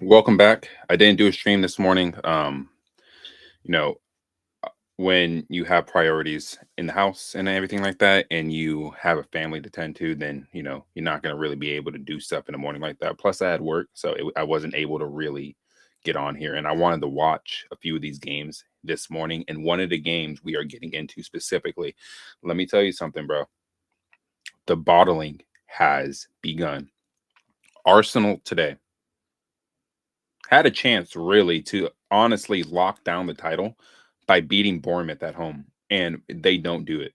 Welcome back. I didn't do a stream this morning. You know, when you have priorities in the house and everything like that, and you have a family to tend to, then you're not gonna really be able to do stuff in the morning like that. Plus, I had work, so I wasn't able to really get on here, and I wanted to watch a few of these games this morning. And one of the games we are getting into specifically, let me tell you something, bro. The bottling has begun. Arsenal today had a chance really to honestly lock down the title by beating Bournemouth at home, and they don't do it.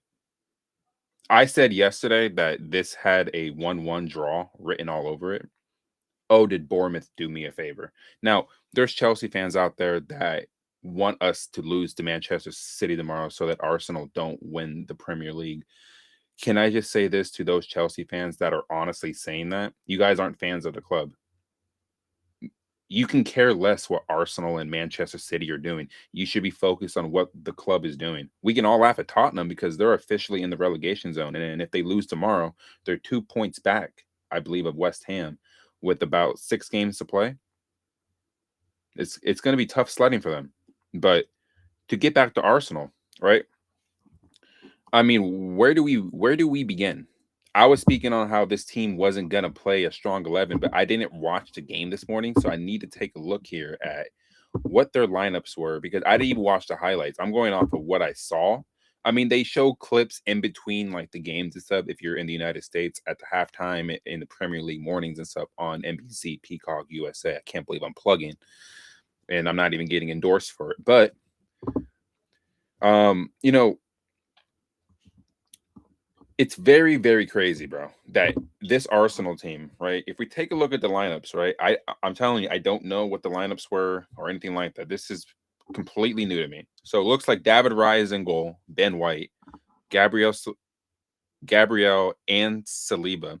I said yesterday that this had a 1-1 draw written all over it. Oh, did Bournemouth do me a favor? Now, there's Chelsea fans out there that want us to lose to Manchester City tomorrow so that Arsenal don't win the Premier League. Can I just say this to those Chelsea fans that are honestly saying that? You guys aren't fans of the club. You can care less what Arsenal and Manchester City are doing. You should be focused on what the club is doing. We can all laugh at Tottenham because they're officially in the relegation zone. And if they lose tomorrow, they're 2 points back, I believe, of West Ham with about 6 games to play. It's going to be tough sledding for them. But to get back to Arsenal, right? I mean, where do we begin? I was speaking on how this team wasn't gonna play a strong 11, but I didn't watch the game this morning, so I need to take a look here at what their lineups were because I didn't even watch the highlights. I'm going off of what I saw. I mean, they show clips in between like the games and stuff. If you're in the United States at the halftime in the Premier League mornings and stuff on NBC, Peacock, USA. I can't believe I'm plugging, and I'm not even getting endorsed for it. But um, you know, it's very, very crazy, bro, that this Arsenal team, right? If we take a look at the lineups, right? I'm telling you, I don't know what the lineups were or anything like that. This is completely new to me. So it looks like David Raya is in goal, Ben White, Gabriel Gabriel and Saliba,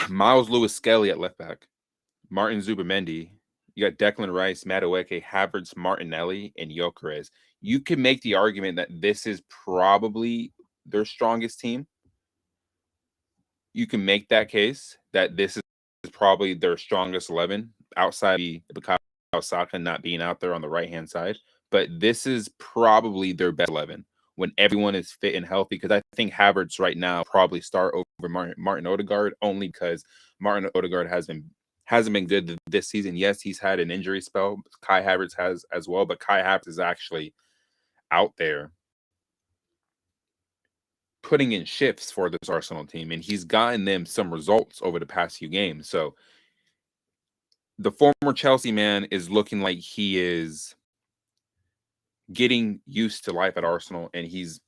Miles Lewis Skelly at left back, Martin Zubamendi. You got Declan Rice, Madueke, Havertz, Martinelli, and Gyökeres. You can make the argument that this is probably their strongest team. You can make that case that this is probably their strongest 11 outside the Bukayo Saka not being out there on the right hand side. But this is probably their best 11 when everyone is fit and healthy. Because I think Havertz right now probably start over Martin Odegaard only because Martin Odegaard hasn't been good this season. Yes, he's had an injury spell. Kai Havertz has as well, but Kai Havertz is actually out there putting in shifts for this Arsenal team, and he's gotten them some results over the past few games. So the former Chelsea man is looking like he is getting used to life at Arsenal, and in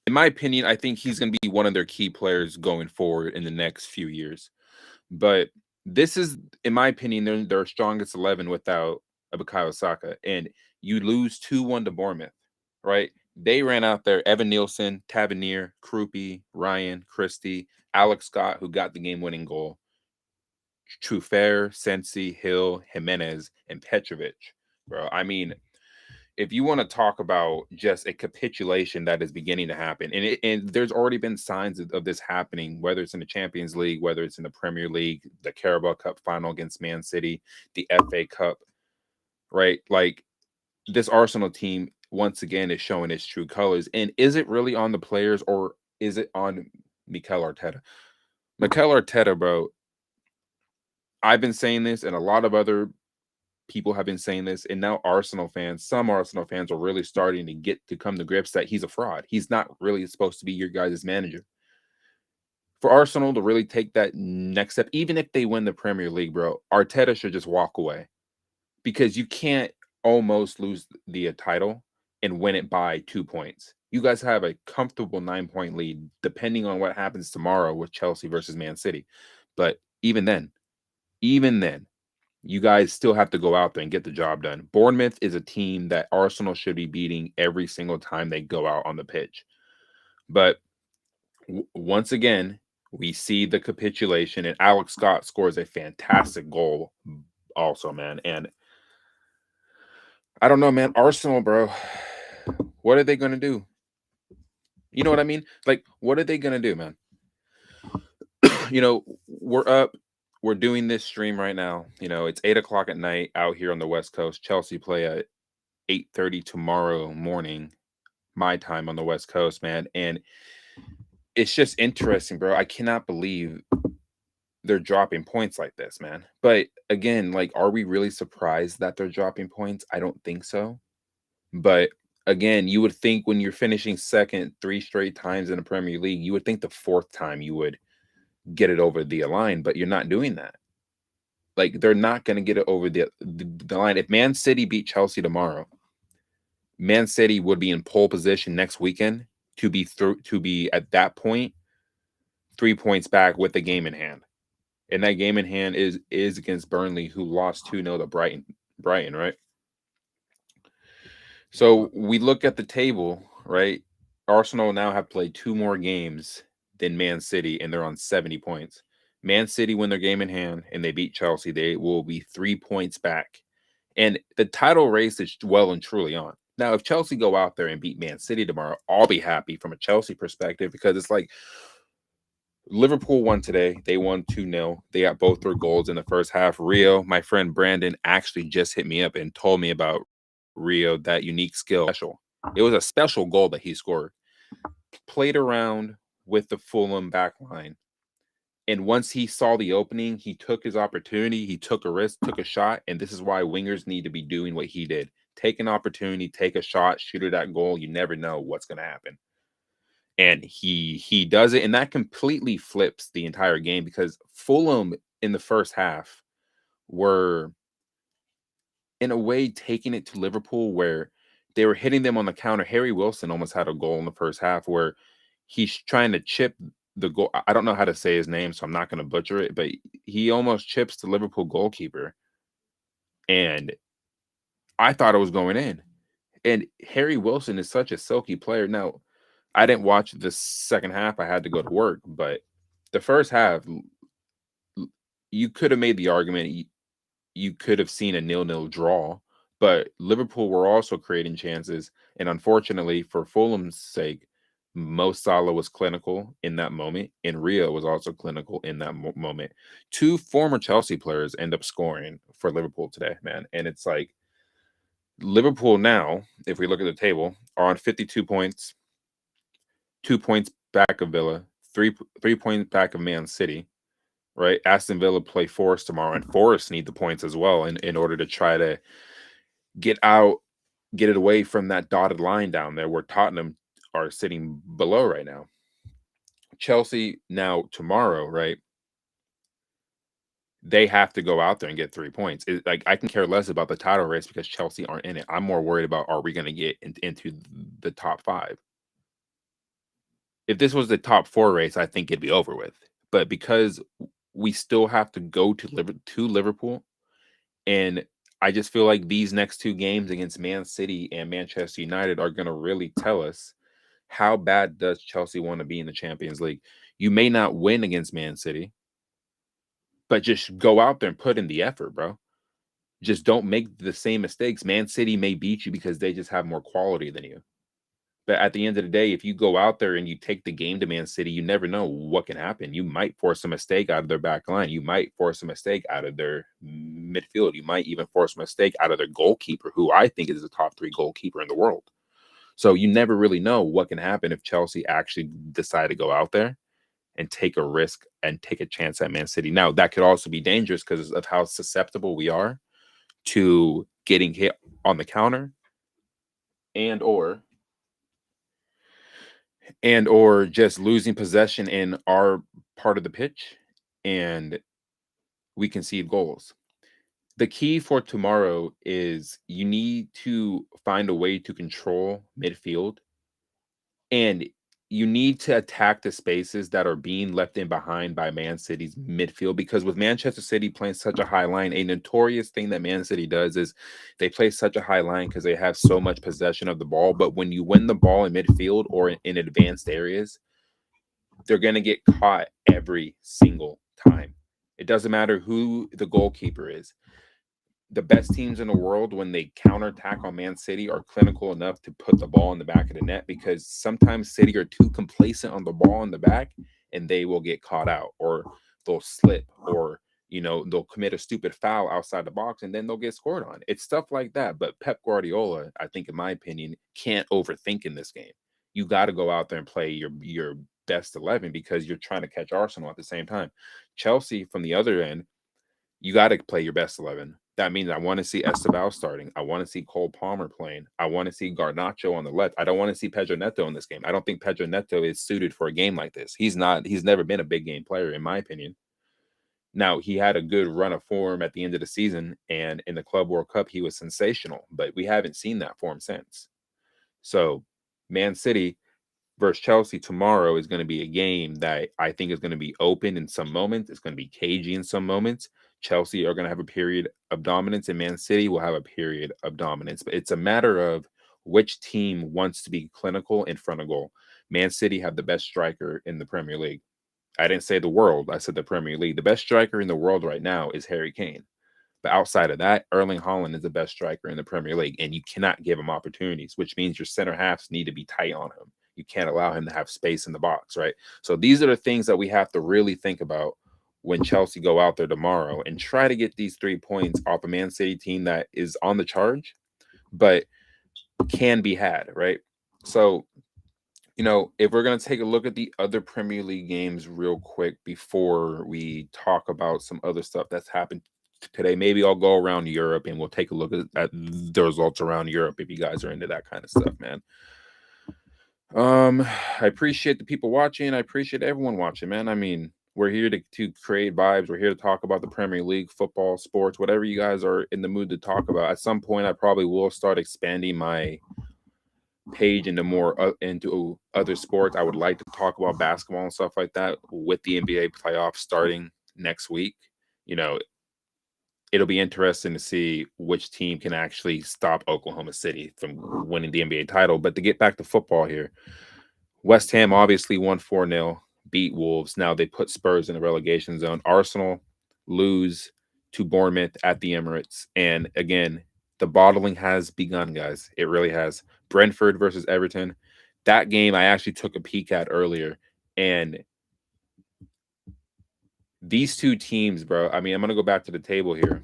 my opinion, I think he's going to be one of their key players going forward in the next few years. But this is, in my opinion, their strongest 11 without Bukayo Saka, and you lose 2-1 to Bournemouth, right? They ran out there Evan Nielsen, Tavernier, Krupi, Ryan, Christie, Alex Scott, who got the game-winning goal, Trufer, Sensi, Hill, Jimenez, and Petrovic, bro. I mean, if you want to talk about just a capitulation that is beginning to happen, and there's already been signs of this happening, whether it's in the Champions League, whether it's in the Premier League, the Carabao Cup final against Man City, the FA Cup, right? Like this Arsenal team once again is showing its true colors. And is it really on the players or is it on Mikel Arteta? Mikel Arteta, bro. I've been saying this, and a lot of other people have been saying this, and now some Arsenal fans are really starting to get to come to grips that he's a fraud. He's not really supposed to be your guys' manager. For Arsenal to really take that next step, even if they win the Premier League, bro, Arteta should just walk away because you can't almost lose the title and win it by 2 points. You guys have a comfortable 9 point lead, depending on what happens tomorrow with Chelsea versus Man City. But even then, you guys still have to go out there and get the job done. Bournemouth is a team that Arsenal should be beating every single time they go out on the pitch. But once again, we see the capitulation, and Alex Scott scores a fantastic goal, also, man. And I don't know, man. Arsenal, bro, what are they going to do? You know what I mean? Like, what are they going to do, man? We're up. we're doing this stream right now. It's 8 o'clock at night out here on the West Coast. Chelsea play at 8:30 tomorrow morning, my time on the West Coast, man. And it's just interesting, bro. I cannot believe they're dropping points like this, man. But again, like, are we really surprised that they're dropping points? I don't think so. But again, you would think when you're finishing second 3 straight times in the Premier League, you would think the fourth time you would get it over the line, but you're not doing that. Like, they're not going to get it over the line. If Man City beat Chelsea tomorrow, Man City would be in pole position next weekend to be at that point 3 points back with the game in hand. And that game in hand is against Burnley, who lost 2-0 to Brighton, right? So we look at the table, right? Arsenal now have played 2 more games than Man City, and they're on 70 points. Man City win their game in hand and they beat Chelsea, they will be 3 points back. And the title race is well and truly on. Now, if Chelsea go out there and beat Man City tomorrow, I'll be happy from a Chelsea perspective, because it's like Liverpool won today. They won 2-0. They got both their goals in the first half. Rio, my friend Brandon, actually just hit me up and told me about Rio, that unique skill. It was a special goal that he scored. Played around with the Fulham back line. And once he saw the opening, he took his opportunity. He took a risk, took a shot. And this is why wingers need to be doing what he did. Take an opportunity, take a shot, shoot it at goal. You never know what's going to happen. And he does it. And that completely flips the entire game, because Fulham in the first half were, in a way, taking it to Liverpool, where they were hitting them on the counter. Harry Wilson almost had a goal in the first half where he's trying to chip the goal. I don't know how to say his name, so I'm not going to butcher it, but he almost chips the Liverpool goalkeeper. And I thought it was going in. And Harry Wilson is such a silky player. Now, I didn't watch the second half. I had to go to work, but the first half, you could have made the argument you could have seen a 0-0 draw, but Liverpool were also creating chances. And unfortunately, for Fulham's sake, Mo Salah was clinical in that moment, and Rio was also clinical in that moment. 2 former Chelsea players end up scoring for Liverpool today, man. And it's like, Liverpool now, if we look at the table, are on 52 points, 2 points back of Villa, 3 points back of Man City, right? Aston Villa play Forest tomorrow, and Forest need the points as well in order to try to get it away from that dotted line down there where Tottenham are sitting below right now. Chelsea now tomorrow, right? They have to go out there and get 3 points. Like, I can care less about the title race because Chelsea aren't in it. I'm more worried about, are we going to get into the top 5? If this was the top 4 race, I think it'd be over with. But because we still have to go to Liverpool, and I just feel like these next 2 games against Man City and Manchester United are going to really tell us, how bad does Chelsea want to be in the Champions League? You may not win against Man City, but just go out there and put in the effort, bro. Just don't make the same mistakes. Man City may beat you because they just have more quality than you. But at the end of the day, if you go out there and you take the game to Man City, you never know what can happen. You might force a mistake out of their back line. You might force a mistake out of their midfield. You might even force a mistake out of their goalkeeper, who I think is the top 3 goalkeeper in the world. So you never really know what can happen if Chelsea actually decide to go out there and take a risk and take a chance at Man City. Now, that could also be dangerous because of how susceptible we are to getting hit on the counter and or just losing possession in our part of the pitch, and we concede goals. The key for tomorrow is you need to find a way to control midfield, and you need to attack the spaces that are being left in behind by Man City's midfield, because with Manchester City playing such a high line, a notorious thing that Man City does is they play such a high line because they have so much possession of the ball. But when you win the ball in midfield or in advanced areas, they're going to get caught every single time. It doesn't matter who the goalkeeper is. The best teams in the world, when they counterattack on Man City, are clinical enough to put the ball in the back of the net, because sometimes City are too complacent on the ball in the back and they will get caught out, or they'll slip, or they'll commit a stupid foul outside the box and then they'll get scored on. It's stuff like that. But Pep Guardiola, I think, in my opinion, can't overthink in this game. You got to go out there and play your best 11 because you're trying to catch Arsenal at the same time. Chelsea, from the other end, you got to play your best 11. That means I want to see Esteban starting. I want to see Cole Palmer playing. I want to see Garnacho on the left. I don't want to see Pedro Neto in this game. I don't think Pedro Neto is suited for a game like this. He's not. He's never been a big game player, in my opinion. Now, he had a good run of form at the end of the season, and in the Club World Cup, he was sensational, but we haven't seen that form since. So, Man City versus Chelsea tomorrow is going to be a game that I think is going to be open in some moments. It's going to be cagey in some moments. Chelsea are going to have a period of dominance, and Man City will have a period of dominance. But it's a matter of which team wants to be clinical in front of goal. Man City have the best striker in the Premier League. I didn't say the world. I said the Premier League. The best striker in the world right now is Harry Kane. But outside of that, Erling Haaland is the best striker in the Premier League, and you cannot give him opportunities, which means your center halves need to be tight on him. You can't allow him to have space in the box, right? So these are the things that we have to really think about when Chelsea go out there tomorrow and try to get these 3 points off a Man City team that is on the charge, but can be had, right? So, if we're going to take a look at the other Premier League games real quick before we talk about some other stuff that's happened today, maybe I'll go around Europe and we'll take a look at the results around Europe if you guys are into that kind of stuff, man. I appreciate the people watching. I appreciate everyone watching, man. I mean, we're here to create vibes. We're here to talk about the Premier League, football, sports, whatever you guys are in the mood to talk about. At some point, I probably will start expanding my page into more into other sports. I would like to talk about basketball and stuff like that with the NBA playoffs starting next week. It'll be interesting to see which team can actually stop Oklahoma City from winning the NBA title. But to get back to football here, West Ham obviously won 4-0, beat Wolves. Now they put Spurs in the relegation zone. Arsenal lose to Bournemouth at the Emirates. And again, the bottling has begun, guys. It really has. Brentford versus Everton. That game I actually took a peek at earlier. And these two teams, bro, I mean, I'm going to go back to the table here.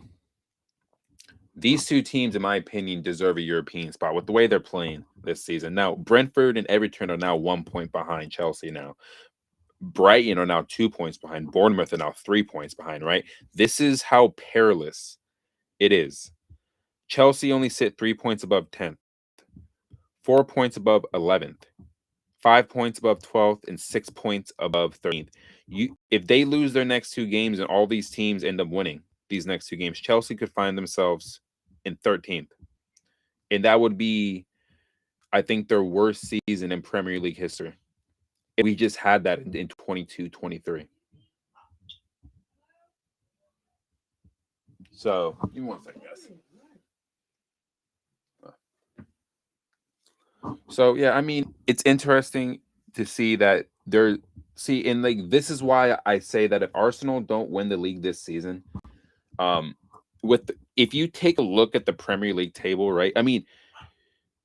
These two teams, in my opinion, deserve a European spot with the way they're playing this season. Now, Brentford and Everton are now 1 point behind Chelsea now. Brighton are now 2 points behind. Bournemouth are now 3 points behind, right? This is how perilous it is. Chelsea only sit 3 points above 10th, 4 points above 11th, 5 points above 12th, and 6 points above 13th. If they lose their next 2 games and all these teams end up winning these next 2 games, Chelsea could find themselves in 13th. And that would be, I think, their worst season in Premier League history. We just had that in 22-23. So, give me 1 second, guys. So, yeah, I mean, it's interesting to see that this is why I say that if Arsenal don't win the league this season, if you take a look at the Premier League table, right? I mean,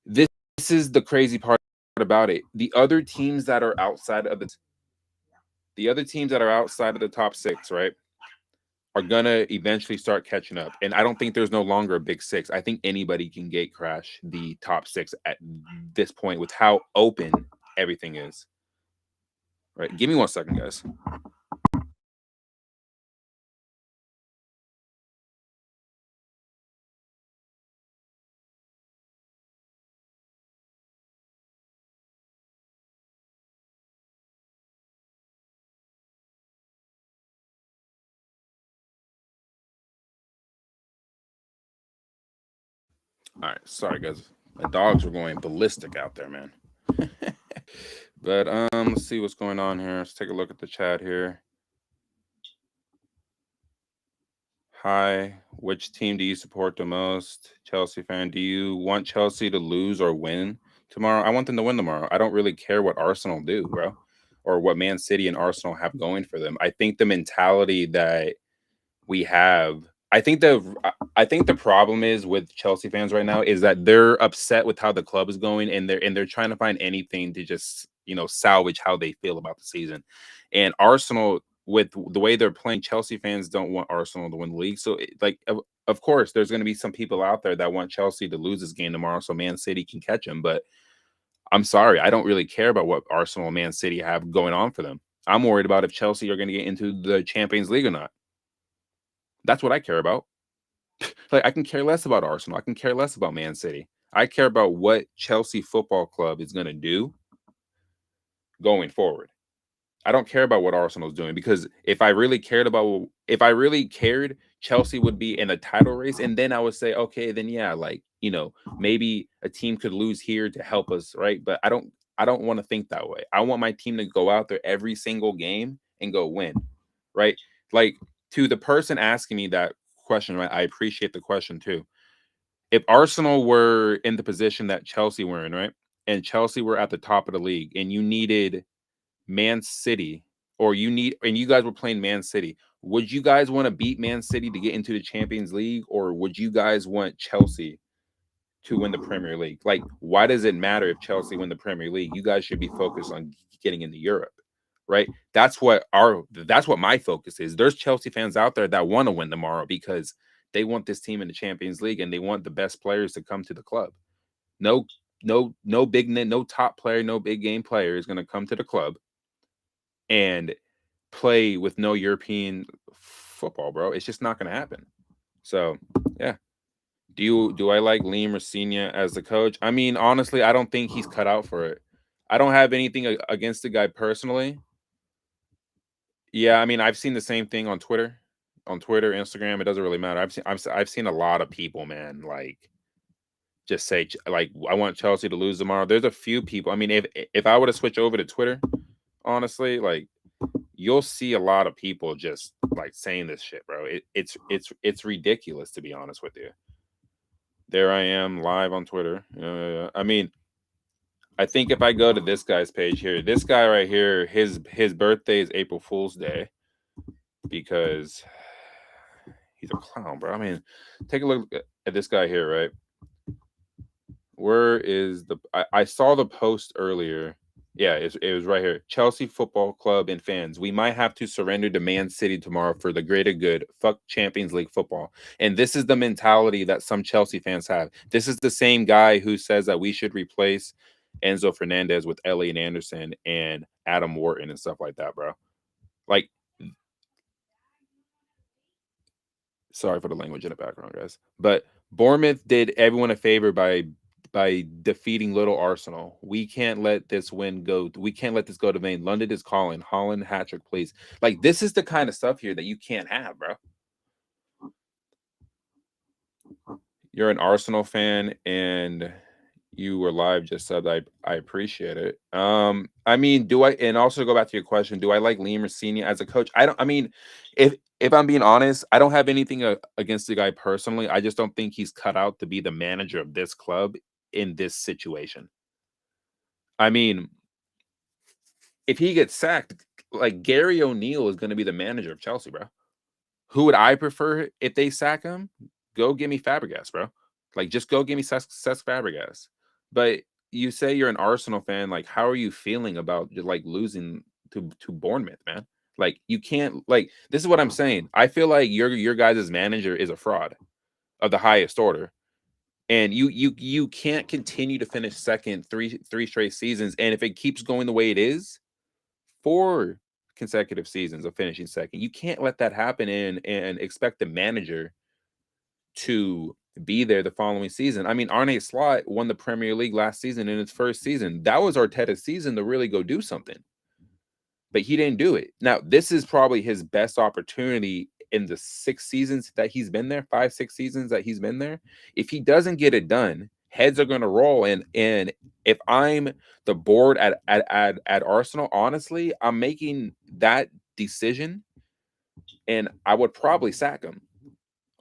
this is the crazy part about it. The other teams that are outside of the top 6, right, are gonna eventually start catching up. And I don't think there's no longer a big 6. I think anybody can gate crash the top 6 at this point with how open everything is. Right? Give me 1 second, guys. All right, sorry guys. My dogs were going ballistic out there, man. But let's see what's going on here. Let's take a look at the chat here. Hi, which team do you support the most? Chelsea fan. Do you want Chelsea to lose or win tomorrow? I want them to win tomorrow. I don't really care what Arsenal do, bro, or what Man City and Arsenal have going for them. I think the mentality that we have, I think the problem is with Chelsea fans right now is that they're upset with how the club is going, and they're trying to find anything to just salvage how they feel about the season. And Arsenal, with the way they're playing, Chelsea fans don't want Arsenal to win the league. So, of course, there's going to be some people out there that want Chelsea to lose this game tomorrow so Man City can catch them. But I'm sorry, I don't really care about what Arsenal and Man City have going on for them. I'm worried about if Chelsea are going to get into the Champions League or not. That's what I care about. Like, I can care less about Arsenal. I can care less about Man City. I care about what Chelsea Football Club is going to do going forward. I don't care about what Arsenal's doing, because if I really cared, Chelsea would be in a title race, and then I would say, okay, then yeah, like, maybe a team could lose here to help us, right? But I don't want to think that way. I want my team to go out there every single game and go win, right? Like, to the person asking me that question, right? I appreciate the question too. If Arsenal were in the position that Chelsea were in, right? And Chelsea were at the top of the league, and you needed Man City, and you guys were playing Man City, would you guys want to beat Man City to get into the Champions League, or would you guys want Chelsea to win the Premier League? Like, why does it matter if Chelsea win the Premier League? You guys should be focused on getting into Europe, right? That's what my focus is. There's Chelsea fans out there that want to win tomorrow because they want this team in the Champions League and they want the best players to come to the club. No top player, no big game player is going to come to the club and play with no European football, bro. It's just not going to happen. So, yeah. Do I like Liam Rosenior as the coach? I mean, honestly, I don't think he's cut out for it. I don't have anything against the guy personally. Yeah, I mean, I've seen the same thing on Twitter, Instagram. It doesn't really matter. I've seen a lot of people, man, like, just say, like, I want Chelsea to lose tomorrow. There's a few people. I mean, if I were to switch over to Twitter, honestly, like, you'll see a lot of people just like saying this shit, bro. It's ridiculous, to be honest with you. There I am live on Twitter. I mean, I think if I go to this guy's page here, this guy right here, his birthday is April Fool's Day because he's a clown, bro. I mean, take a look at this guy here, right? Where is I saw the post earlier. Yeah, it was right here. Chelsea Football Club and fans, we might have to surrender to Man City tomorrow for the greater good. Fuck Champions League football. And this is the mentality that some Chelsea fans have. This is the same guy who says that we should replace Enzo Fernandez with Elliot Anderson and Adam Wharton and stuff like that, bro. Like, sorry for the language in the background, guys. But Bournemouth did everyone a favor by defeating little Arsenal. We can't let this win go. We can't let this go to vain. London is calling. Holland hat-trick, please. Like, this is the kind of stuff here that you can't have, bro. You're an Arsenal fan and you were live just said I appreciate it. I mean, and also go back to your question, do I like Liam Rosenior as a coach? I mean, if I'm being honest, I don't have anything against the guy personally. I just don't think he's cut out to be the manager of this club in this situation. I mean, if he gets sacked, like, Gary O'Neill is going to be the manager of Chelsea, bro. Who would I prefer if they sack him? Go give me Fabregas, bro. Like, just go give me Cesc Fabregas. But you say you're an Arsenal fan. Like, how are you feeling about, like, losing to Bournemouth, man? Like, you can't, like, this is what I'm saying. I feel like your guys' manager is a fraud of the highest order. And you can't continue to finish second three straight seasons. And if it keeps going the way it is, 4 consecutive seasons of finishing second, you can't let that happen and expect the manager to be there the following season. I mean, Arne Slot won the Premier League last season in his first season. That was Arteta's season to really go do something. But he didn't do it. Now, this is probably his best opportunity in the 6 seasons that he's been there, 5-6 seasons that he's been there. If he doesn't get it done, heads are going to roll. And if I'm the board at Arsenal, honestly, I'm making that decision, and I would probably sack him.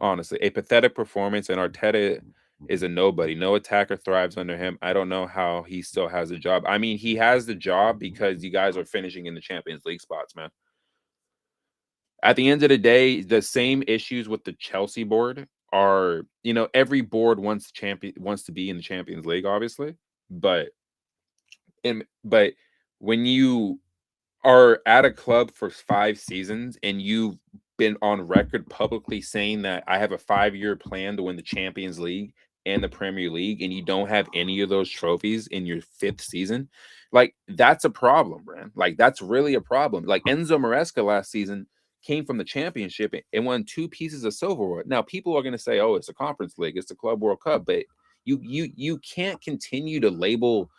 Honestly, a pathetic performance, and Arteta is a nobody. No attacker thrives under him. I don't know how he still has a job. I mean, he has the job because you guys are finishing in the Champions League spots, man. At the end of the day, the same issues with the Chelsea board are, every board wants to be in the Champions League, obviously. But when you are at a club for 5 seasons and you've been on record publicly saying that I have a 5-year plan to win the Champions League and the Premier League, and you don't have any of those trophies in your 5th season, like, that's a problem, man. Like, that's really a problem. Like, Enzo Maresca last season came from the championship and won 2 pieces of silverware. Now, people are gonna say, "Oh, it's a conference league, it's the Club World Cup," but you can't continue to label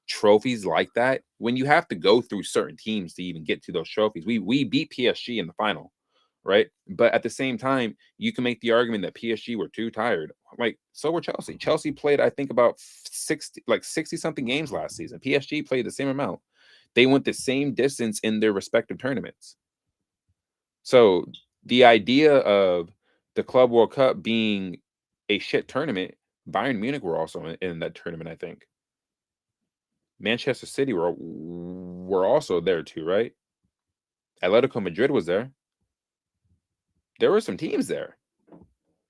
trophies like that when you have to go through certain teams to even get to those trophies. We beat PSG in the final, right? But at the same time, you can make the argument that PSG were too tired. Like, so were Chelsea. Chelsea played, I think, about 60 something games last season. PSG played the same amount. They went the same distance in their respective tournaments. So the idea of the Club World Cup being a shit tournament, Bayern Munich were also in that tournament, I think. Manchester City were also there too, right? Atletico Madrid was there. There were some teams there.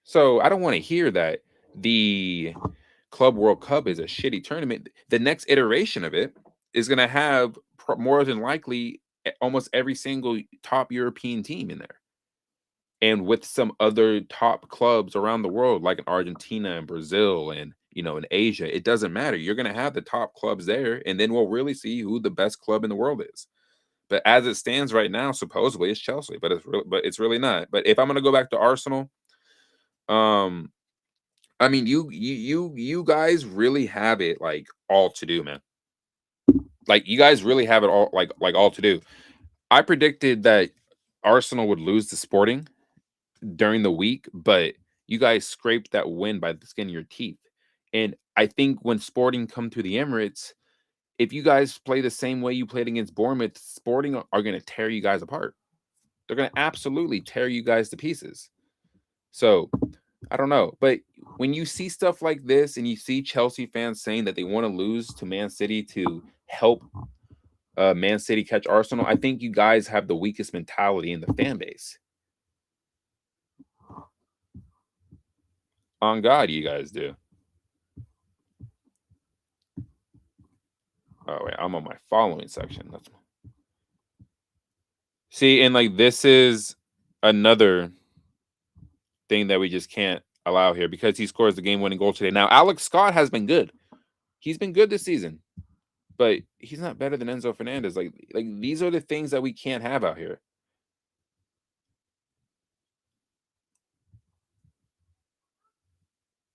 So I don't want to hear that the Club World Cup is a shitty tournament. The next iteration of it is going to have more than likely almost every single top European team in there. And with some other top clubs around the world, like in Argentina and Brazil and in Asia, it doesn't matter. You're going to have the top clubs there, and then we'll really see who the best club in the world is. But as it stands right now, supposedly it's Chelsea, but it's really not. But if I'm going to go back to Arsenal, I mean, you guys really have it like all to do, man. Like, you guys really have it all like all to do. I predicted that Arsenal would lose to Sporting during the week, but you guys scraped that win by the skin of your teeth. And I think when Sporting come to the Emirates, if you guys play the same way you played against Bournemouth, Sporting are going to tear you guys apart. They're going to absolutely tear you guys to pieces. So I don't know. But when you see stuff like this and you see Chelsea fans saying that they want to lose to Man City to help Man City catch Arsenal, I think you guys have the weakest mentality in the fan base. On God, you guys do. Oh wait, I'm on my following section. See, and like this is another thing that we just can't allow here because he scores the game-winning goal today. Now, Alex Scott has been good. He's been good this season, but he's not better than Enzo Fernandez. Like these are the things that we can't have out here.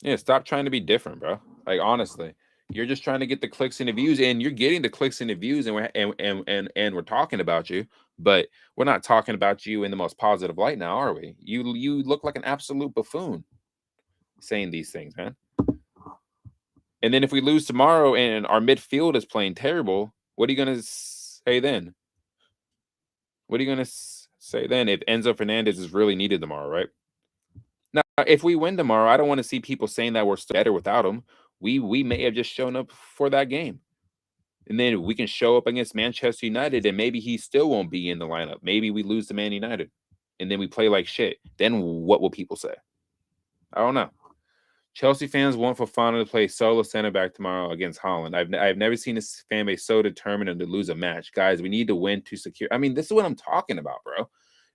Yeah, stop trying to be different, bro. Like, honestly, you're just trying to get the clicks and the views, and you're getting the clicks and the views, and we're talking about you, but we're not talking about you in the most positive light now, are we? You look like an absolute buffoon saying these things, man. And then if we lose tomorrow and our midfield is playing terrible, what are you gonna say then? What are you gonna say then if Enzo Fernandez is really needed tomorrow, right? Now, if we win tomorrow, I don't want to see people saying that we're still better without him. We may have just shown up for that game. And then we can show up against Manchester United and maybe he still won't be in the lineup. Maybe we lose to Man United and then we play like shit. Then what will people say? I don't know. Chelsea fans want Fofana to play solo center back tomorrow against Holland. I've never seen this fan base so determined to lose a match. Guys, we need to win to secure. I mean, this is what I'm talking about, bro.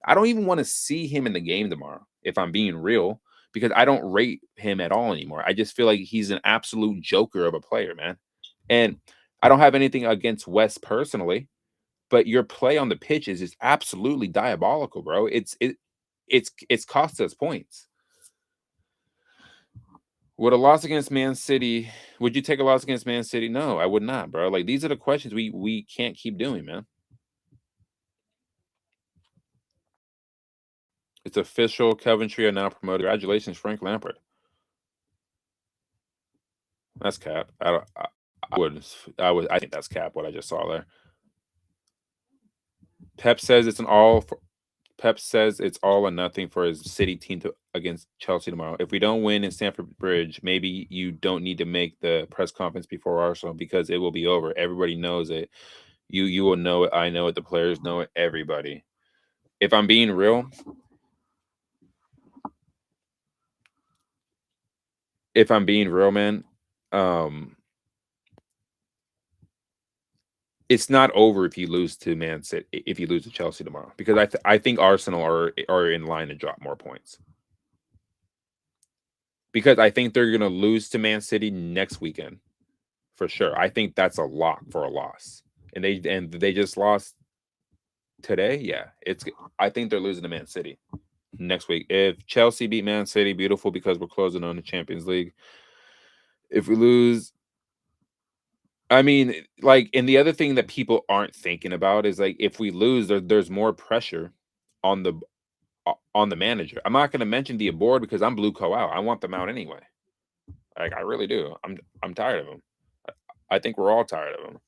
I don't even want to see him in the game tomorrow, if I'm being real, because I don't rate him at all anymore. I just feel like he's an absolute joker of a player, man. And I don't have anything against West personally, but your play on the pitch is just absolutely diabolical, bro. It's cost us points. Would a loss against Man City? Would you take a loss against Man City? No, I would not, bro. Like, these are the questions we can't keep doing, man. It's official. Coventry are now promoted. Congratulations, Frank Lampard. That's cap. I think that's cap. What I just saw there. Pep says it's all or nothing for his City team against Chelsea tomorrow. If we don't win in Stamford Bridge, maybe you don't need to make the press conference before Arsenal because it will be over. Everybody knows it. You will know it. I know it. The players know it. Everybody. If I'm being real, man, it's not over if you lose to Man City, if you lose to Chelsea tomorrow, because I think Arsenal are in line to drop more points. Because I think they're gonna lose to Man City next weekend for sure. I think that's a lock for a loss, and they just lost today. Yeah, I think they're losing to Man City next week. If Chelsea beat Man City, beautiful, because we're closing on the Champions League. If we lose, I mean, like, and the other thing that people aren't thinking about is like if we lose, there's more pressure on the manager. I'm not going to mention the board because I'm blue co out. I want them out anyway. Like I really do. I'm tired of them. I think we're all tired of them.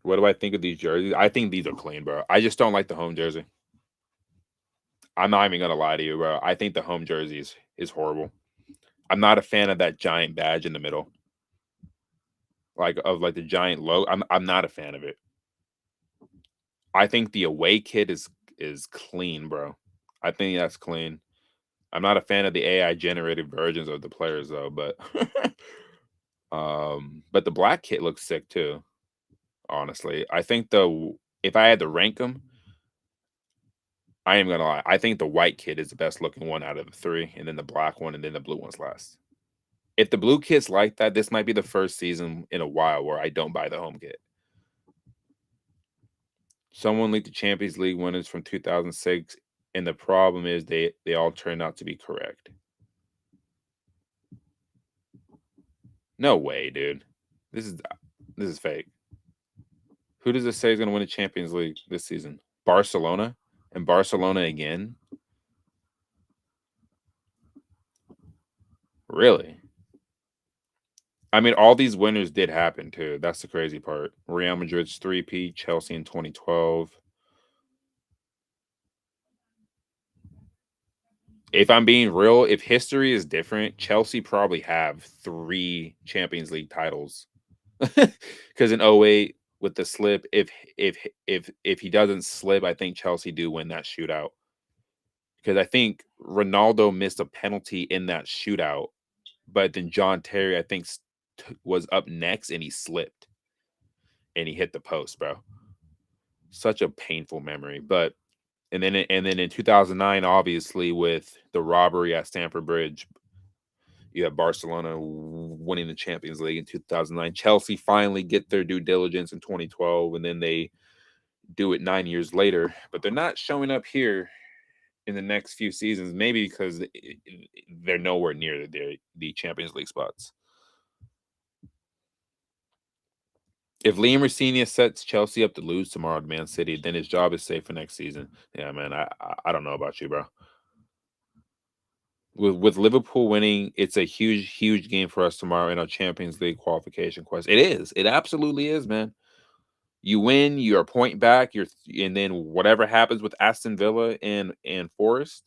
What do I think of these jerseys? I think these are clean, bro. I just don't like the home jersey. I'm not even gonna lie to you, bro. I think the home jersey is horrible. I'm not a fan of that giant badge in the middle, like the giant logo. I'm not a fan of it. I think the away kit is clean, bro. I think that's clean. I'm not a fan of the AI generated versions of the players though, but the black kit looks sick too. Honestly, I think if I had to rank them, I am gonna lie. I think the white kit is the best looking one out of the three, and then the black one, and then the blue one's last. If the blue kit's like that, this might be the first season in a while where I don't buy the home kit. Someone leaked the Champions League winners from 2006, and the problem is they all turned out to be correct. No way, dude. This is fake. Who does it say is going to win the Champions League this season? Barcelona, and Barcelona again? Really? I mean, all these winners did happen too. That's the crazy part. Real Madrid's 3P, Chelsea in 2012. If I'm being real, if history is different, Chelsea probably have 3 Champions League titles. Because in '08 with the slip, if he doesn't slip, I think Chelsea do win that shootout. Because I think Ronaldo missed a penalty in that shootout, but then John Terry, I think, was up next and he slipped and he hit the post, bro. Such a painful memory. But and then in 2009, obviously with the robbery at Stamford Bridge, you have Barcelona winning the Champions League in 2009. Chelsea finally get their due diligence in 2012, and then they do it 9 years later. But they're not showing up here in the next few seasons, maybe because they're nowhere near the Champions League spots. If Liam Rossini sets Chelsea up to lose tomorrow to Man City, then his job is safe for next season. Yeah, man, I don't know about you, bro. With Liverpool winning, it's a huge game for us tomorrow in our Champions League qualification quest. It is. It absolutely is, man. You win, you're a point back, and then whatever happens with Aston Villa and Forest,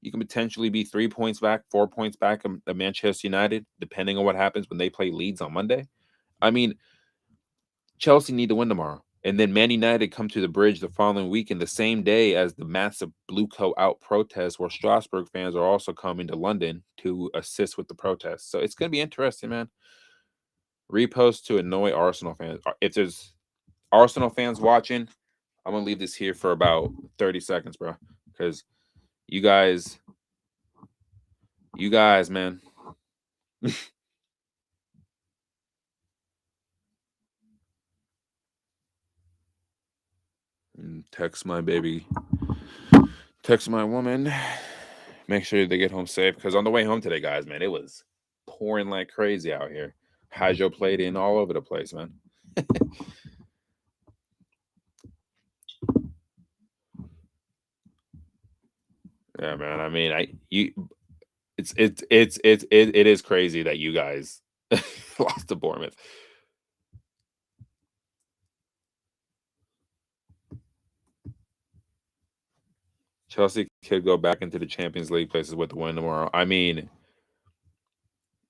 you can potentially be 3 points back, 4 points back of Manchester United, depending on what happens when they play Leeds on Monday. I mean, Chelsea need to win tomorrow. And then Man United come to the bridge the following week in the same day as the massive Blue Coat out protest, where Strasbourg fans are also coming to London to assist with the protest. So it's going to be interesting, man. Repost to annoy Arsenal fans. If there's Arsenal fans watching, I'm going to leave this here for about 30 seconds, bro. Because you guys, man. Text my baby. Text my woman. Make sure they get home safe. Because on the way home today, guys, man, it was pouring like crazy out here. Hydroplating all over the place, man. Yeah, man. I mean, it is crazy that you guys lost to Bournemouth. Chelsea could go back into the Champions League places with the win tomorrow. I mean,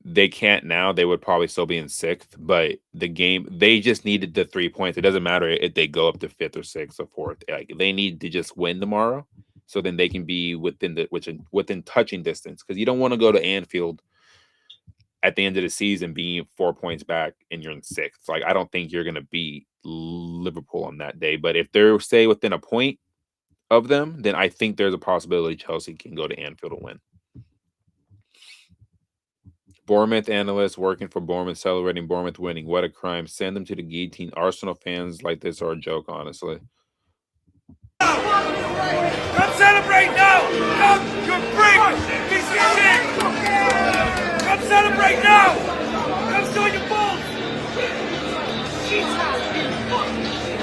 they can't now. They would probably still be in 6th, but they just needed the 3 points. It doesn't matter if they go up to 5th or 6th or 4th. Like they need to just win tomorrow, so then they can be within touching distance. Because you don't want to go to Anfield at the end of the season being 4 points back and you're in 6th. Like I don't think you're gonna beat Liverpool on that day. But if they're say within a point of them, then I think there's a possibility Chelsea can go to Anfield and win. Bournemouth analysts working for Bournemouth celebrating Bournemouth winning. What a crime. Send them to the guillotine. Arsenal fans like this are a joke, honestly. Come celebrate now! Come, you're free! Piece of shit! Come celebrate now! Come show your balls!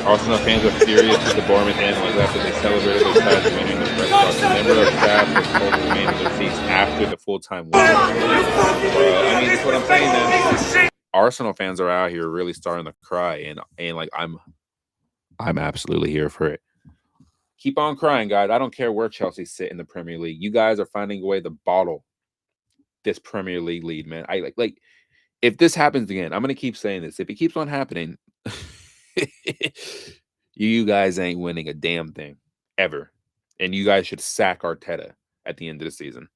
Arsenal fans are furious with the Bournemouth analysts after they celebrated their side winning the press box. A member of staff was told to remain in their seats after the full-time win. I mean, that's what I'm saying, man. Arsenal fans are out here really starting to cry, and like I'm absolutely here for it. Keep on crying, guys. I don't care where Chelsea sit in the Premier League. You guys are finding a way to bottle this Premier League lead, man. I like if this happens again, I'm gonna keep saying this. If it keeps on happening, you guys ain't winning a damn thing ever. And you guys should sack Arteta at the end of the season.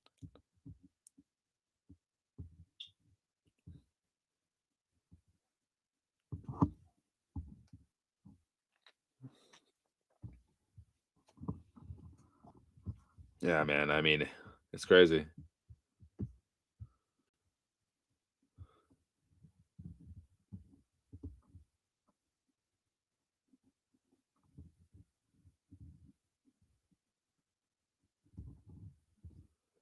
Yeah, man. I mean, it's crazy.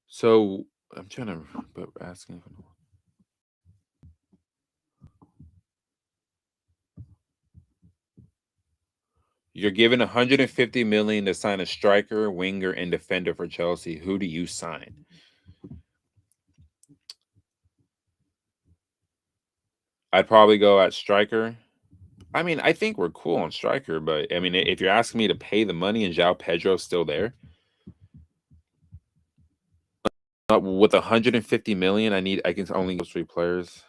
So I'm trying to asking. You're given 150 million to sign a striker, winger, and defender for Chelsea. Who do you sign? I'd probably go at striker. I mean, I think we're cool on striker, but I mean, if you're asking me to pay the money and João Pedro's still there, with 150 million, I can only go 3 players.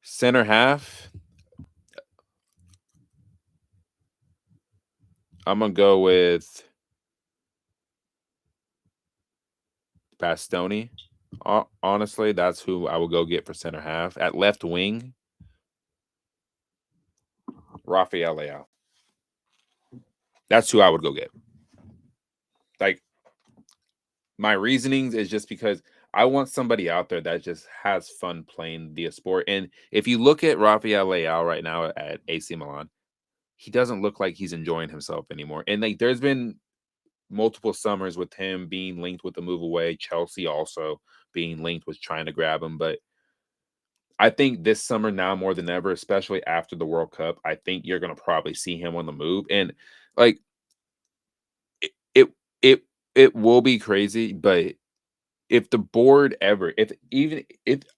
Center half, I'm gonna go with Bastoni. Honestly, that's who I would go get for center half. At left wing, Rafael Leao. That's who I would go get. Like, my reasonings is just because I want somebody out there that just has fun playing the sport. And if you look at Rafael Leao right now at AC Milan, he doesn't look like he's enjoying himself anymore. And like, there's been multiple summers with him being linked with the move away. Chelsea also being linked with trying to grab him, but I think this summer now more than ever, especially after the World Cup, I think you're gonna probably see him on the move. And like it it it, it will be crazy, but if the board ever, if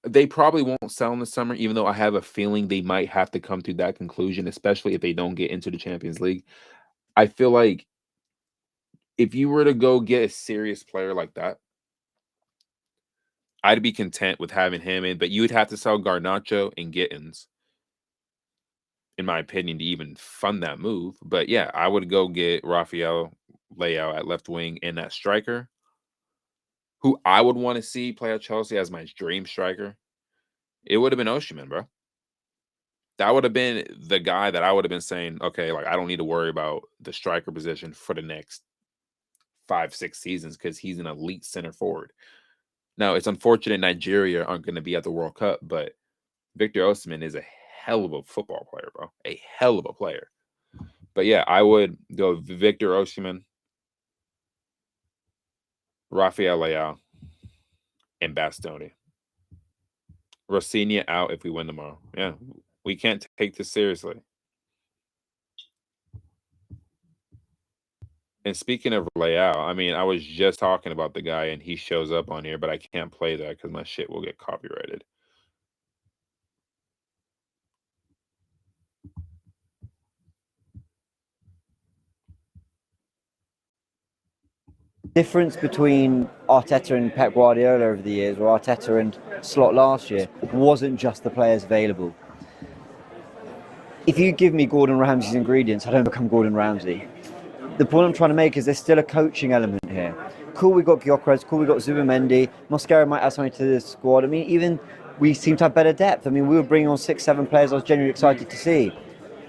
they probably won't sell in the summer, even though I have a feeling they might have to come to that conclusion, especially if they don't get into the Champions League. I feel like if you were to go get a serious player like that, I'd be content with having him in, but you would have to sell Garnacho and Gittins, in my opinion, to even fund that move. But yeah, I would go get Rafael Leao at left wing and that striker, who I would want to see play at Chelsea as my dream striker. It would have been Osimhen, bro. That would have been the guy that I would have been saying, okay, like I don't need to worry about the striker position for the next 5, 6 seasons because he's an elite center forward. Now, it's unfortunate Nigeria aren't going to be at the World Cup, but Victor Osimhen is a hell of a football player, bro. A hell of a player. But yeah, I would go Victor Osimhen, Rafael Leao, and Bastoni. Rosinha out if we win tomorrow. Yeah, we can't take this seriously. And speaking of Leao, I mean, I was just talking about the guy and he shows up on here, but I can't play that because my shit will get copyrighted. difference between Arteta and Pep Guardiola over the years, or Arteta and Slot last year, wasn't just the players available. If you give me Gordon Ramsay's ingredients, I don't become Gordon Ramsay. The point I'm trying to make is there's still a coaching element here. Cool, we got Gyökeres, cool, we got Zubimendi. Mosquera might add something to this squad. I mean, even we seem to have better depth. I mean, we were bringing on 6-7 players I was genuinely excited to see.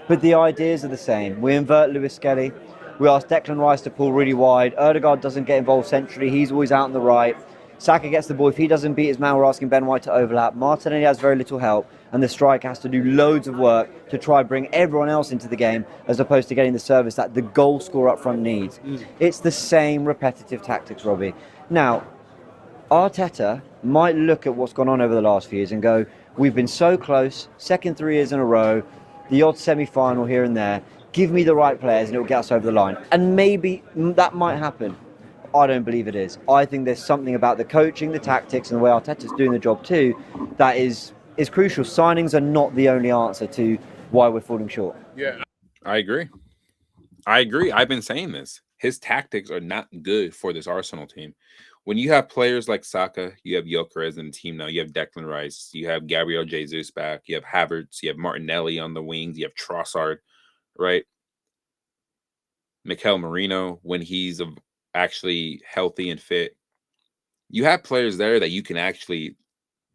But the ideas are the same. We invert Lewis Skelly. We ask Declan Rice to pull really wide. Ødegaard doesn't get involved centrally. He's always out on the right. Saka gets the ball. If he doesn't beat his man, we're asking Ben White to overlap. Martinelli has very little help. And the striker has to do loads of work to try and bring everyone else into the game, as opposed to getting the service that the goal scorer up front needs. It's the same repetitive tactics, Robbie. Now, Arteta might look at what's gone on over the last few years and go, we've been so close, second 3 years in a row, the odd semi-final here and there, give me the right players and it'll get us over the line. And maybe that might happen. I don't believe it is. I think there's something about the coaching, the tactics, and the way Arteta's doing the job too, that is crucial. Signings are not the only answer to why we're falling short. Yeah, I agree. I've been saying this. His tactics are not good for this Arsenal team. When you have players like Saka, you have Gyökeres in the team now, you have Declan Rice, you have Gabriel Jesus back, you have Havertz, you have Martinelli on the wings, you have Trossard, right? Mikel Merino, when he's actually healthy and fit. You have players there that you can actually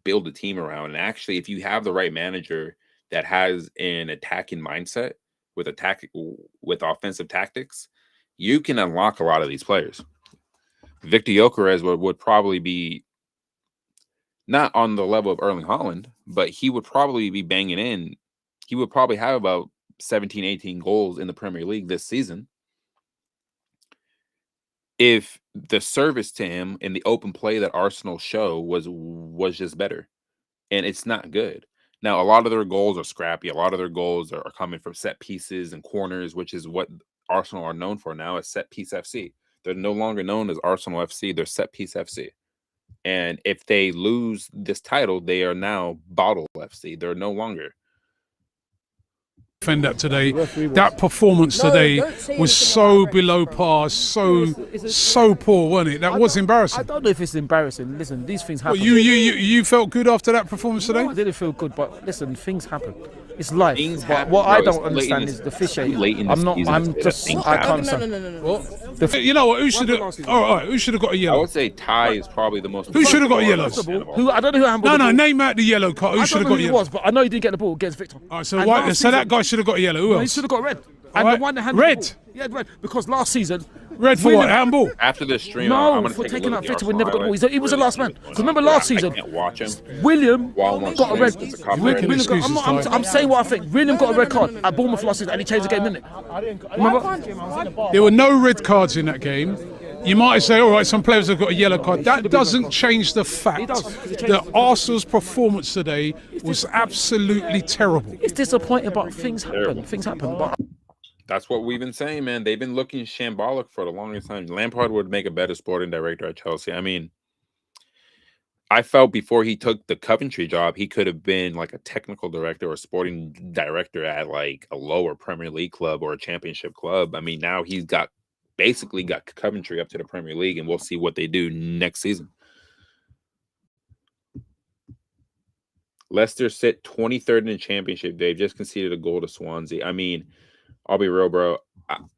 build a team around. And actually, if you have the right manager that has an attacking mindset with offensive tactics, you can unlock a lot of these players. Victor Gyökeres would probably be not on the level of Erling Haaland, but he would probably be banging in. He would probably have about 17, 18 goals in the Premier League this season if the service to him in the open play that Arsenal show was just better. And it's not good. Now, a lot of their goals are scrappy. A lot of their goals are coming from set pieces and corners, which is what Arsenal are known for now, as set piece FC. They're no longer known as Arsenal FC. They're set piece FC. And if they lose this title, they are now Bottle FC. They're no longer. Defend that today. That performance today was so below par, so poor, wasn't it? That was embarrassing. I don't know if it's embarrassing. Listen, these things happen. Well, you felt good after that performance today? No, I didn't feel good, but listen, things happen. It's life. Things but happen, what bro. I don't It's understand late is the officiating. late in the I'm not. season. I'm just. Things I happen. can't understand. What? You know what? Who should have? All right, who should have got a I yellow? would say Ty is probably the most. Who should have got a yellow? Who? I don't know who handballed. No, the ball. name out the yellow card. Who I should don't have know got who it yellow? was, but I know he didn't get the ball against Victor. All right, so And why, last so that season- guy should have got a yellow. Who No, he else? should have got red. All And right. the one that handed Red? the ball. Yeah, red. Because last season. Red for what? Handball? After this stream, I'm No, gonna for take a taking look out at Victor, the we never got the Arsenal ball. He was the last man. Because remember last season, I can't watch him. William While I'm got a red. watching this, it's a You're making William got, excuses, Ty. I'm saying what I think. William got a red card at Bournemouth last season and he changed the game, didn't it? Remember? There were no red cards in that game. You might say, all right, some players have got a yellow card. That doesn't change the fact that Arsenal's performance today was absolutely terrible. It's disappointing, but things happen. Things happen. But That's what we've been saying, man. They've been looking shambolic for the longest time. Lampard would make a better sporting director at Chelsea. I mean, I felt before he took the Coventry job, he could have been like a technical director or sporting director at like a lower Premier League club or a championship club. I mean, now he's basically got Coventry up to the Premier League, and we'll see what they do next season. Leicester sit 23rd in the championship. They've just conceded a goal to Swansea. I mean, I'll be real, bro.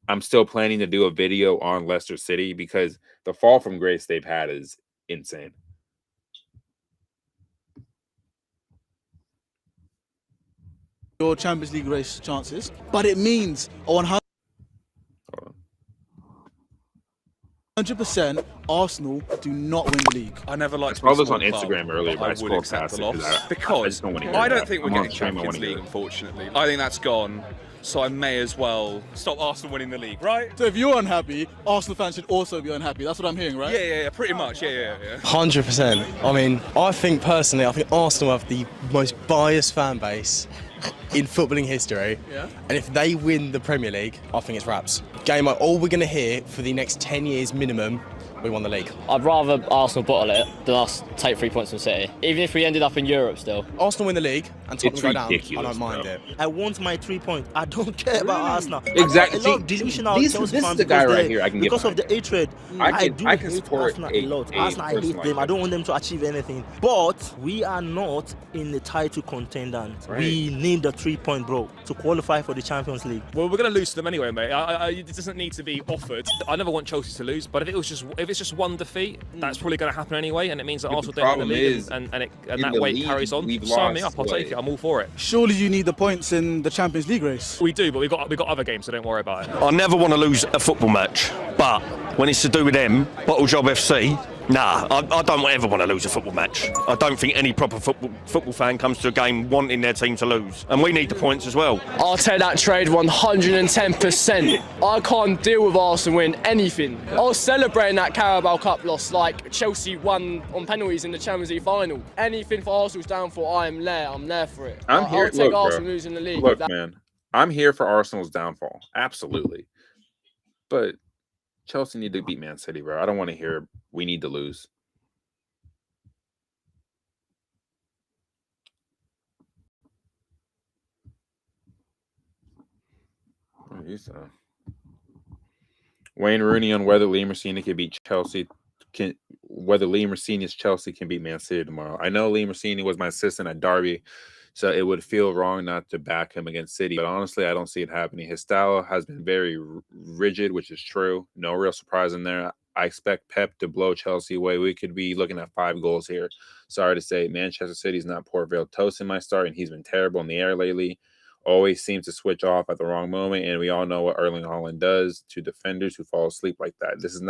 I'm still planning to do a video on Leicester City because the fall from grace they've had is insane. Your Champions League race chances, but it means a 100% Arsenal do not win the league. I never liked. I saw this on Instagram earlier, but I would scrolled accept past the it loss I because just don't wanna hear I don't that. think we're I'm on getting stream, I Champions wanna hear League. it. Unfortunately, I think that's gone. So I may as well stop Arsenal winning the league, right? So if you're unhappy, Arsenal fans should also be unhappy. That's what I'm hearing, right? Yeah, pretty much. Yeah. 100%. I mean, I think Arsenal have the most biased fan base in footballing history. Yeah. And if they win the Premier League, I think it's wraps. Game like all we're going to hear for the next 10 years minimum we won the league. I'd rather Arsenal bottle it than us take 3 points from City. Even if we ended up in Europe still. Arsenal win the league and Tottenham It's go down. I ridiculous, don't mind bro. it. I want my 3 points. I don't care about Arsenal. Exactly. I love See, delusional this Chelsea is fans the guy because right they- here I can get because of the behind. hatred. I do can hate support Arsenal a lot. a Arsenal, I person hate like them. I that. don't want them to achieve anything. But we are not in the title contenders. Right. We need the 3 point, bro, to qualify for the Champions League. Well, we're going to lose to them anyway, mate. It doesn't need to be offered. I never want Chelsea to lose, but if it's just one defeat, that's probably going to happen anyway, and it means that But Arsenal the don't win the problem league, is, and in that the weight league, carries on. we've Sign me lost, up. I'll take it. I'm all for it. Surely you need the points in the Champions League race. We do, but we've got other games, so don't worry about it. I never want to lose a football match, but when it's to do with them, Bottle Job FC, nah, I don't ever want to lose a football match. I don't think any proper football fan comes to a game wanting their team to lose, and we need the points as well. I'll take that trade 110%. I can't deal with Arsenal win anything. I was celebrating that Carabao Cup loss like Chelsea won on penalties in the Champions League final. Anything for Arsenal's downfall, I'm there for it. I'm here. I'll take Look, Arsenal bro. losing the league. Look, man, I'm here for Arsenal's downfall. Absolutely. But Chelsea need to beat Man City, bro. I don't want to hear we need to lose. What are you saying? Wayne Rooney on whether Lee Mancini can beat Chelsea. Whether Lee Mancini's Chelsea can beat Man City tomorrow. I know Lee Mancini was my assistant at Derby, so it would feel wrong not to back him against City. But honestly, I don't see it happening. His style has been very rigid, which is true. No real surprise in there. I expect Pep to blow Chelsea away. We could be looking at 5 goals here. Sorry to say, Manchester City's not Port Vale Toast in my start, and he's been terrible in the air lately. Always seems to switch off at the wrong moment, and we all know what Erling Haaland does to defenders who fall asleep like that. This is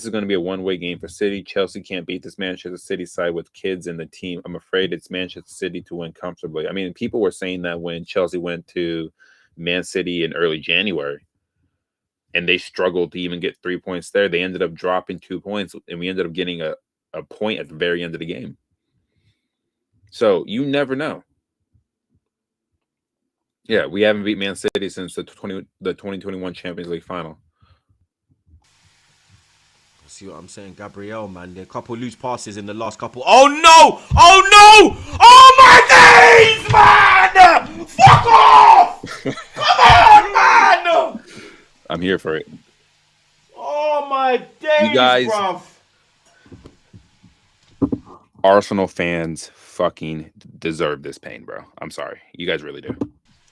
going to be a one-way game for City. Chelsea can't beat this Manchester City side with kids in the team. I'm afraid it's Manchester City to win comfortably. I mean, people were saying that when Chelsea went to Man City in early January, and they struggled to even get 3 points there. They ended up dropping 2 points, and we ended up getting a point at the very end of the game. So you never know. Yeah, we haven't beat Man City since the 2021 Champions League final. See what I'm saying? Gabriel, man. There are a couple loose passes in the last couple. Oh no! Oh no! Oh my days, man! Fuck off! Come on, man! I'm here for it. Oh my days, You guys, bruv. Arsenal fans fucking deserve this pain, bro. I'm sorry. You guys really do.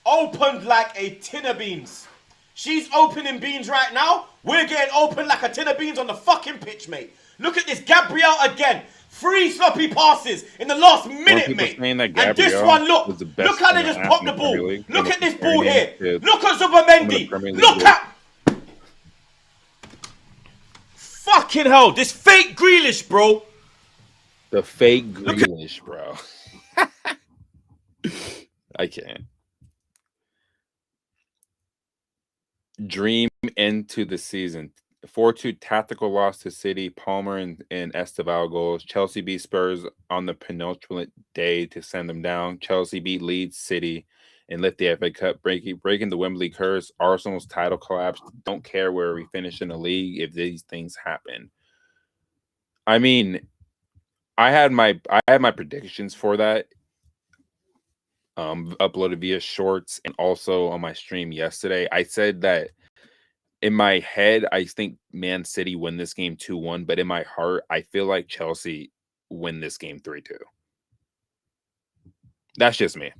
Opened like a tin of beans. She's opening beans right now. We're getting open like a tin of beans on the fucking pitch, mate. Look at this Gabriel again. 3 sloppy passes in the last minute, people mate. saying that And this Gabriel one, look. was the best Look how they centre just half popped in the the ball. Premier League, Look in at the this ball Premier here. League. Look at Some of the Zubamendi. Premier League Look league. at... Fucking hell. This fake Grealish, bro. The fake Grealish, bro. I can't. Dream into the season. 4-2 tactical loss to City. Palmer and Esteval goals. Chelsea beat Spurs on the penultimate day to send them down. Chelsea beat Leeds City and lift the FA Cup, breaking the Wembley curse. Arsenal's title collapse. Don't care where we finish in the league if these things happen. I mean, I had my predictions for that. Uploaded via shorts and also on my stream yesterday. I said that in my head, I think Man City win this game 2-1, but in my heart, I feel like Chelsea win this game 3-2. That's just me.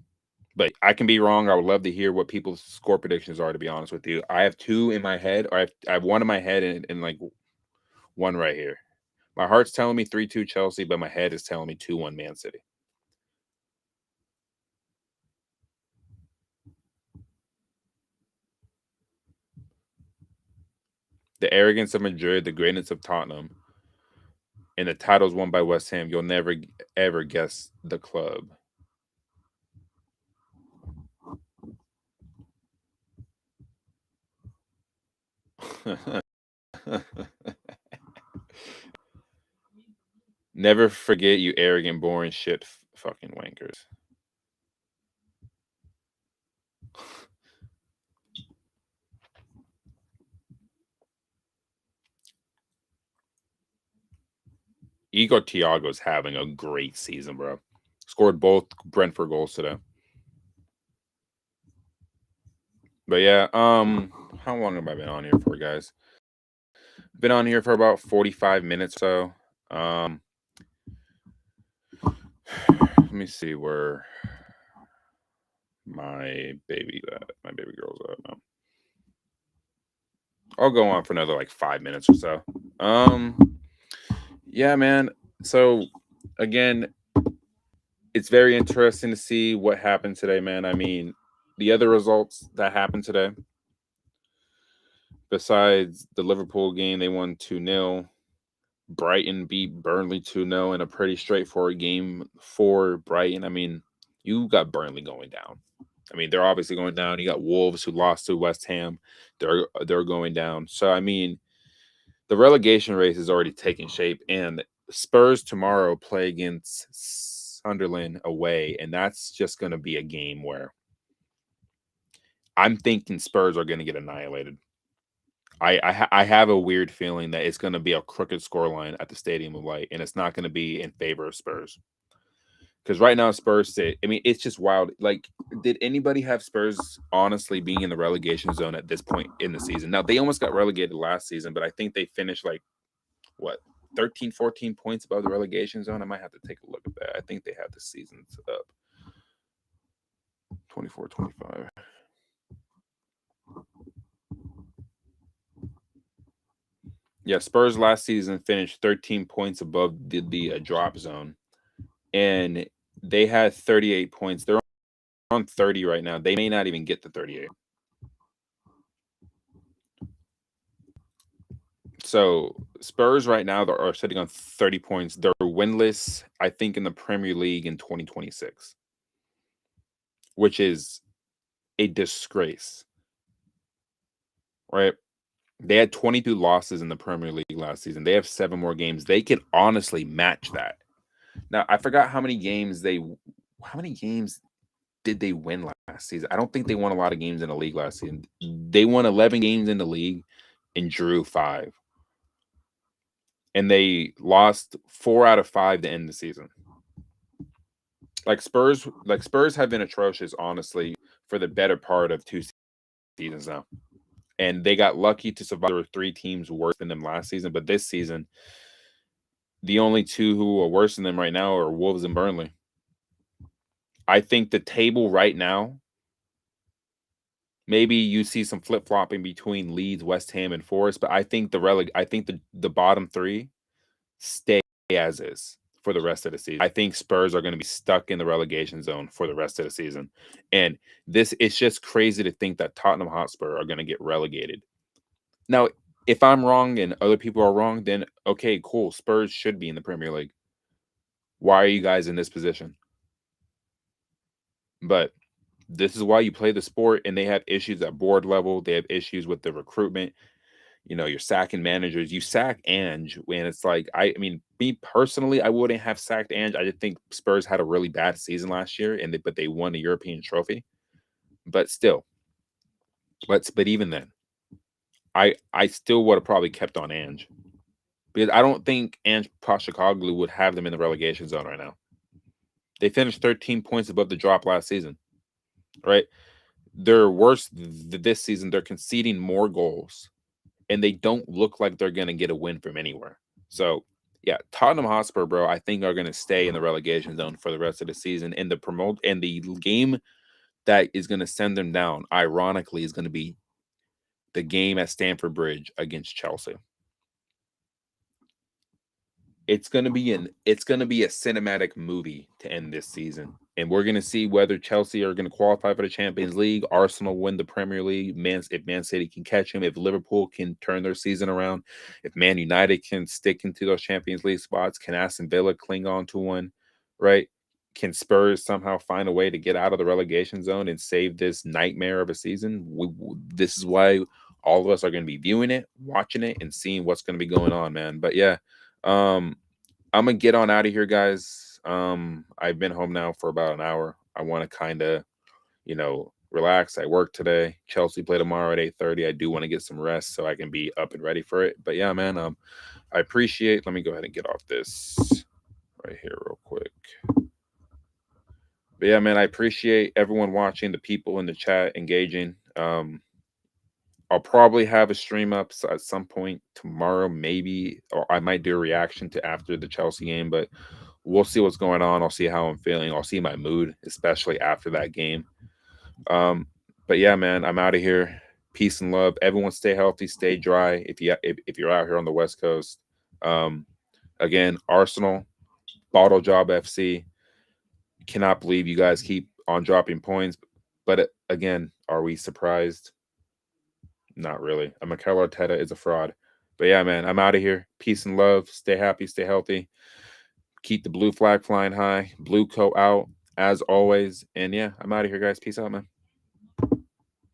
But I can be wrong. I would love to hear what people's score predictions are, to be honest with you. I have 2 in my head, or I have 1 in my head and like 1 right here. My heart's telling me 3-2 Chelsea, but my head is telling me 2-1 Man City. The arrogance of Madrid, the greatness of Tottenham, and the titles won by West Ham. You'll never, ever guess the club. Never forget, you arrogant, boring shit fucking wankers. Igor Thiago's having a great season, bro. Scored both Brentford goals today. But yeah, how long have I been on here for, guys? Been on here for about 45 minutes or so. Let me see where my baby girl's at now. I'll go on for another like 5 minutes or so. Yeah, man. So again, it's very interesting to see what happened today, man. I mean, the other results that happened today, besides the Liverpool game, they won 2-0. Brighton beat Burnley 2-0 in a pretty straightforward game for Brighton. I mean, you got Burnley going down. I mean, they're obviously going down. You got Wolves, who lost to West Ham. They're going down. So, I mean, the relegation race is already taking shape. And Spurs tomorrow play against Sunderland away. And that's just going to be a game where I'm thinking Spurs are going to get annihilated. I have a weird feeling that it's going to be a crooked scoreline at the Stadium of Light, and it's not going to be in favor of Spurs. Because right now, Spurs sit. I mean, it's just wild. Like, did anybody have Spurs honestly being in the relegation zone at this point in the season? Now, they almost got relegated last season, but I think they finished like, what, 13, 14 points above the relegation zone? I might have to take a look at that. I think they have the seasons up. 24, 25. Yeah, Spurs last season finished 13 points above the drop zone, and they had 38 points. They're on 30 right now. They may not even get to 38. So Spurs right now are sitting on 30 points. They're winless, I think, in the Premier League in 2026, which is a disgrace, right? They had 22 losses in the Premier League last season. They have 7 more games. They can honestly match that. Now, I forgot how many games did they win last season? I don't think they won a lot of games in the league last season. They won 11 games in the league and drew 5. And they lost 4 out of 5 to end the season. Spurs have been atrocious, honestly, for the better part of 2 seasons now. And they got lucky to survive. There were 3 teams worse than them last season, but this season, the only 2 who are worse than them right now are Wolves and Burnley. I think the table right now, maybe you see some flip-flopping between Leeds, West Ham, and Forest, but I think the bottom 3 stay as is for the rest of the season. I think Spurs are going to be stuck in the relegation zone for the rest of the season. And it's just crazy to think that Tottenham Hotspur are going to get relegated. Now, if I'm wrong and other people are wrong, then okay, cool. Spurs should be in the Premier League. Why are you guys in this position? But this is why you play the sport, and they have issues at board level. They have issues with the recruitment. You know, you're sacking managers. You sack Ange, and it's like, I mean, me personally, I wouldn't have sacked Ange. I just think Spurs had a really bad season last year, but they won a European trophy. But still, but even then, I still would have probably kept on Ange, because I don't think Ange Postecoglou would have them in the relegation zone right now. They finished 13 points above the drop last season, right? They're worse this season. They're conceding more goals, and they don't look like they're going to get a win from anywhere. So, yeah, Tottenham Hotspur, bro, I think are going to stay in the relegation zone for the rest of the season. And the game that is going to send them down, ironically, is going to be the game at Stamford Bridge against Chelsea. It's going to be a cinematic movie to end this season. And we're going to see whether Chelsea are going to qualify for the Champions League, Arsenal win the Premier League, if Man City can catch them, if Liverpool can turn their season around, if Man United can stick into those Champions League spots, can Aston Villa cling on to one, right? Can Spurs somehow find a way to get out of the relegation zone and save this nightmare of a season? This is why all of us are going to be viewing it, watching it, and seeing what's going to be going on, man. But yeah, I'm going to get on out of here, guys. I've been home now for about an hour. I want to kind of, relax. I work today. Chelsea play tomorrow at 8:30. I do want to get some rest so I can be up and ready for it. But yeah, man, I appreciate. Let me go ahead and get off this right here real quick. But yeah, man, I appreciate everyone watching, the people in the chat engaging. I'll probably have a stream up at some point tomorrow, maybe, or I might do a reaction to after the Chelsea game, but we'll see what's going on. I'll see how I'm feeling. I'll see my mood, especially after that game. But yeah, man, I'm out of here. Peace and love. Everyone stay healthy, stay dry. If you're out here on the West Coast, again, Arsenal, Bottle Job FC. Cannot believe you guys keep on dropping points. But again, are we surprised? Not really. Mikel Arteta is a fraud. But yeah, man, I'm out of here. Peace and love. Stay happy, stay healthy. Keep the blue flag flying high. Blue coat out as always. And yeah, I'm out of here, guys. Peace out, man.